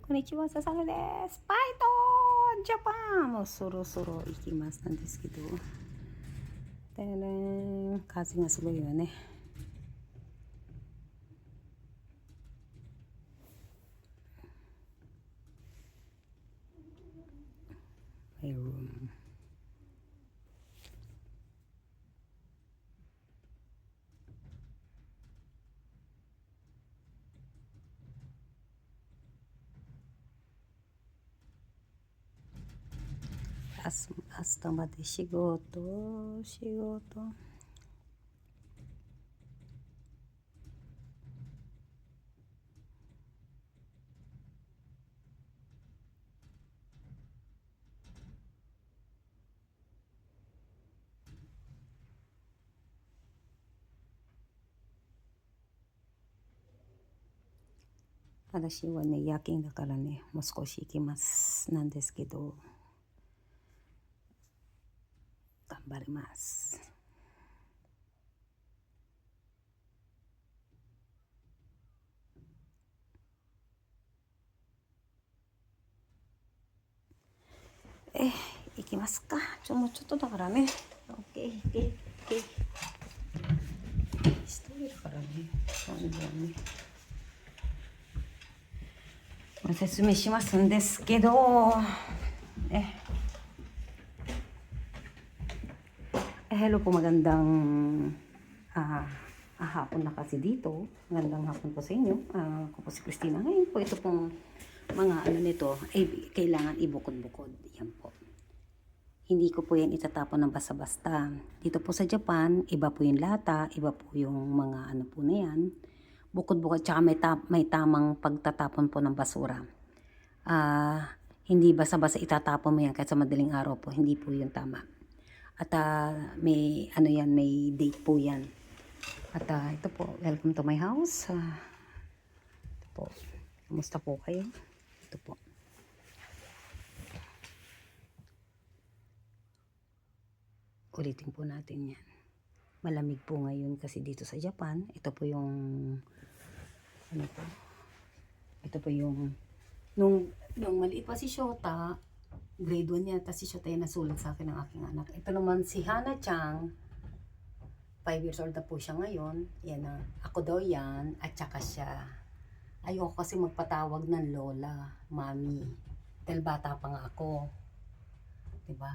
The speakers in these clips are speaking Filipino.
Konnichiwa, sasano desu. Python! Japan! Mo soro ikimasuなんですけど。でね、風がすごいわね。My room. Asta まで仕事。私はね、夜勤だからね、もう少し行きますなんですけど、頑張ります。行きますか。もうちょっとだからね。OK。一人だからね。なんだよね。ご説明しますんですけど、hello po, magandang hapon na kasi dito. Magandang hapon po sa inyo. Ako po si Christina. Ngayon po, ito pong mga ano nito, ay kailangan ibukod-bukod. Yan po. Hindi ko po yan itatapon ng basta-basta. Dito po sa Japan, iba po yung lata, iba po yung mga ano po na yan. Bukod-bukod, tsaka may tamang pagtatapon po ng basura. Hindi basta-basta itatapon mo yan kahit sa madaling araw po. Hindi po yun tama. At may ano yan, may date po yan. At ito po, welcome to my house. Ito po, kumusta po kayo? Ito po. Ulitin po natin yan. Malamig po ngayon kasi dito sa Japan. Ito po yung ano po. Ito po yung nung maliit pa si Shota, grade 1 niya, tapos si Shota yung nasulat sa akin ng aking anak. Ito naman si Hana-chan, 5 years old na po siya ngayon. Yan na, ako daw yan, at saka siya. Ayoko kasi magpatawag ng lola, mami. Dahil bata pa nga ako. Diba?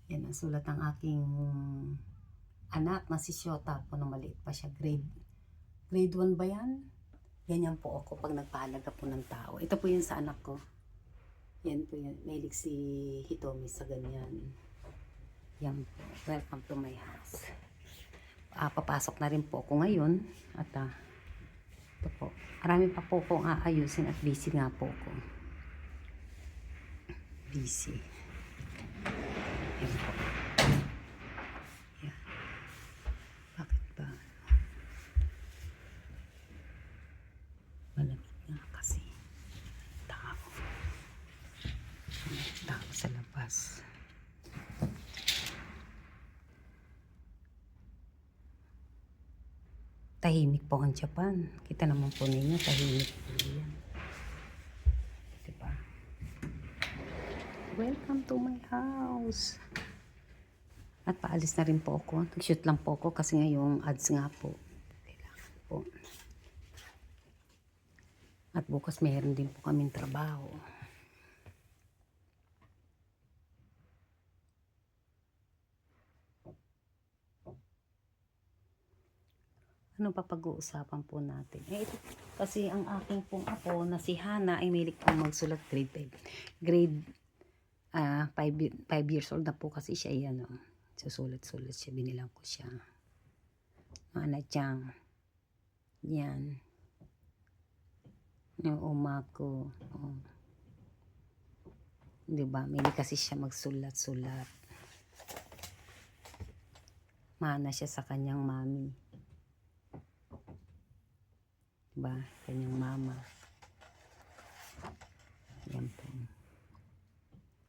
Yan ang sulat ng aking anak na si Shota po nung maliit pa siya. Grade 1 ba yan? Ganyan po ako pag nagpahalaga po ng tao. Ito po yun sa anak ko. Yan po yun. Mahilig si Hitomi sa ganyan. Yan po. Welcome to my house. Papasok na rin po ako ngayon. At ito po. Marami pa po akong aayusin at busy nga po ako. Busy. Yan po. Yan. Bakit ba? Malamig nga kasi. Tao sa labas. Tahimik po ang Japan. Kita naman po ninyo, tahimik po yan. Diba? Welcome to my house. At paalis na rin po ako. Nag-shoot lang po ako kasi ngayong ads nga po. Kailangan po. At bukas mayroon din po kaming trabaho. Ano pa pag-uusapan po natin? Ito kasi ang aking pong apo na si Hana ay mahilig pong magsulat grade 5. Grade 5 years old na po kasi siya. Yan o. Susulat-sulat siya. Binilang ko siya. Hana-chan. Yan. Yung umako. Oh. Diba? Mahilig kasi siya magsulat-sulat. Mana siya sa kanyang mami. Diba? Kanyang mama. Yan po.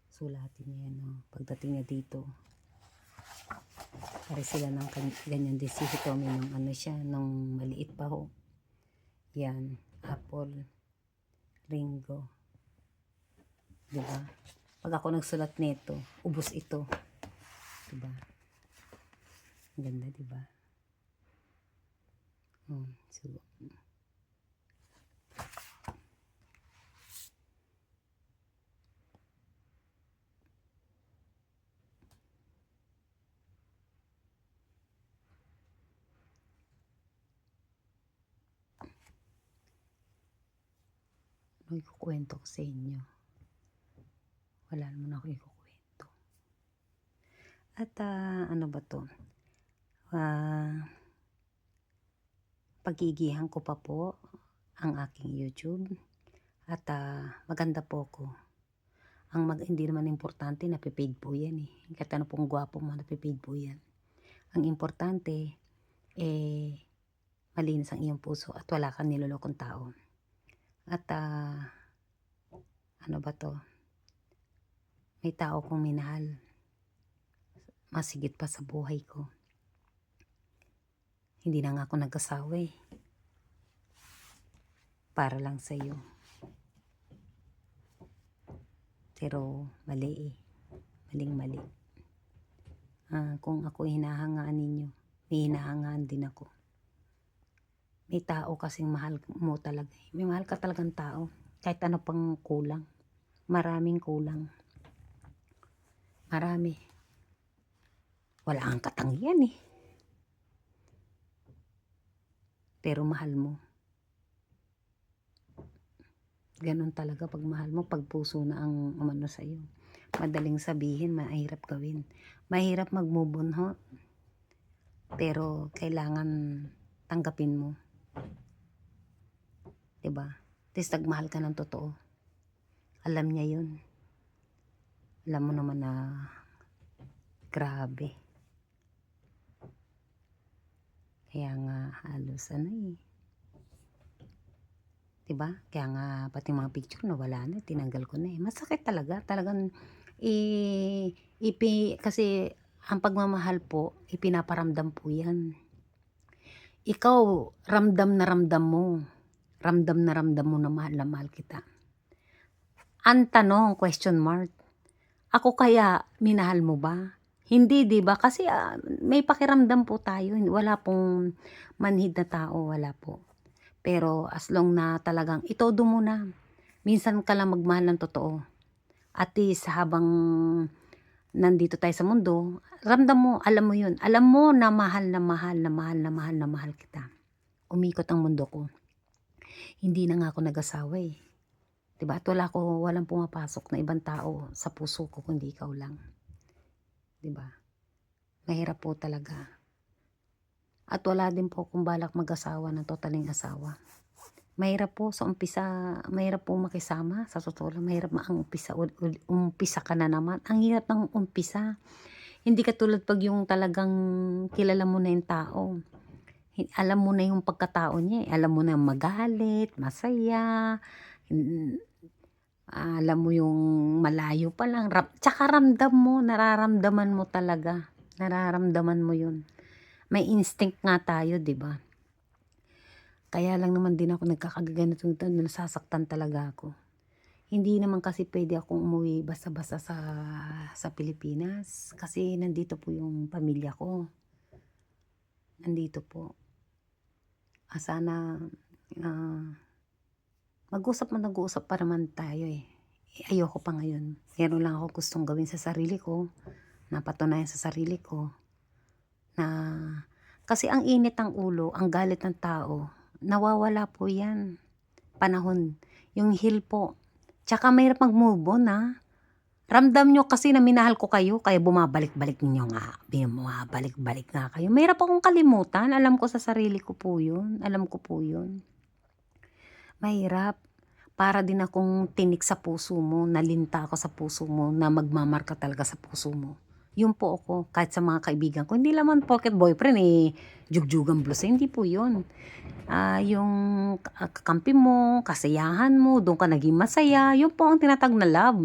Sulatin niya yan. Oh. Pagdating niya dito. Pare sila ng ganyan din si Hitomi nung ano siya. Nung maliit pa ho. Yan. Apple. Ringo. Diba? Pag ako nagsulat nito, ubos ito. Diba? Ganda, diba? So, ano ikukwento ko sa inyo? Wala naman ako ikukwento. At ano ba to? Pagigihan ko pa po ang aking YouTube. At maganda po ko. Hindi naman importante, napipaid po yan eh. Kahit ano pong gwapo mo, napipaid po yan. Ang importante, malinis ang iyong puso at wala kang nilolokong tao. At ano ba to? May tao kong minahal. Masigit pa sa buhay ko. Hindi na nga ako nag-asawa eh. Para lang sa iyo. Pero mali eh. Maling-mali. Kung ako hinahangaan ninyo, may hinahangaan din ako. May tao kasing mahal mo talaga. May mahal ka talagang tao. Kahit ano pang kulang. Maraming kulang. Marami. Wala kang katangian eh. Pero mahal mo. Ganon talaga pag mahal mo, pag puso na ang umano sa iyo. Madaling sabihin, mahirap gawin. Mahirap mag-move on ho. Pero kailangan tanggapin mo. Diba? Tapos nagmahal ka ng totoo. Alam niya yun. Alam mo naman na grabe. Kaya nga halos ano eh. Diba? Kaya nga pati mga picture nawala na, tinanggal ko na eh. Masakit talaga. Talagang kasi ang pagmamahal po, ipinaparamdam po yan. Ikaw, ramdam na ramdam mo. Ramdam na mahal kita. Ang tanong, question mark, ako kaya minahal mo ba? Hindi, di ba? Kasi may pakiramdam po tayo. Wala pong manhid na tao, wala po. Pero as long na talagang itodo mo na. Minsan ka lang magmahal ng totoo. At least habang nandito tayo sa mundo, ramdam mo, alam mo yun. Alam mo na mahal na mahal na mahal na mahal na mahal kita. Umikot ang mundo ko. Hindi na nga ako nag-asawa eh. Diba? At walang pumapasok na ibang tao sa puso ko kundi ikaw lang. Diba? Mahirap po talaga. At wala din po akong balak mag-asawa ng totaling asawa. Mahirap po sa umpisa, mahirap po makisama. Sa totoo lang, mahirap ang umpisa ka na naman. Ang hirap ng umpisa. Hindi katulad pag yung talagang kilala mo na yung tao. Alam mo na yung pagkatao niya. Alam mo na magalit, masaya, alam mo yung malayo pa lang. Tsaka ramdam mo, nararamdaman mo talaga. Nararamdaman mo yun. May instinct nga tayo, di ba? Kaya lang naman din ako nagkakaganito, nasasaktan talaga ako. Hindi naman kasi pwede akong umuwi basta-basta sa Pilipinas. Kasi nandito po yung pamilya ko. Nandito po. Sana mag-usap pa naman tayo eh. Ayoko pa ngayon. Meron lang ako gustong gawin sa sarili ko. Napatunayan sa sarili ko. Na kasi ang init ng ulo, ang galit ng tao, nawawala po yan. Panahon. Yung heal po. Tsaka mahirap mag-move on ha. Ramdam nyo kasi na minahal ko kayo, kaya bumabalik-balik ninyo nga. Bumabalik-balik nga kayo. Mahirap akong kalimutan. Alam ko sa sarili ko po yun. Alam ko po yun. Mahirap. Para din akong tinik sa puso mo, nalinta ako sa puso mo, na magmamarka talaga sa puso mo. Yun po ako, kahit sa mga kaibigan ko. Hindi naman pocket boyfriend eh, jugjugan blues. Hindi po yun. Yung kakampi mo, kasayahan mo, doon ka naging masaya, yun po ang tinatag na love.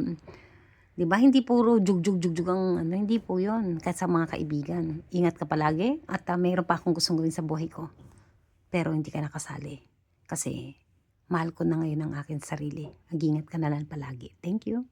Diba? Hindi puro jugjug ang ano, hindi po yun. Kahit sa mga kaibigan. Ingat ka palagi at mayroon pa akong gustong gawin sa buhay ko. Pero hindi ka nakasali. Kasi mahal ko na ngayon ang aking sarili. Mag-ingat ka na lang palagi. Thank you.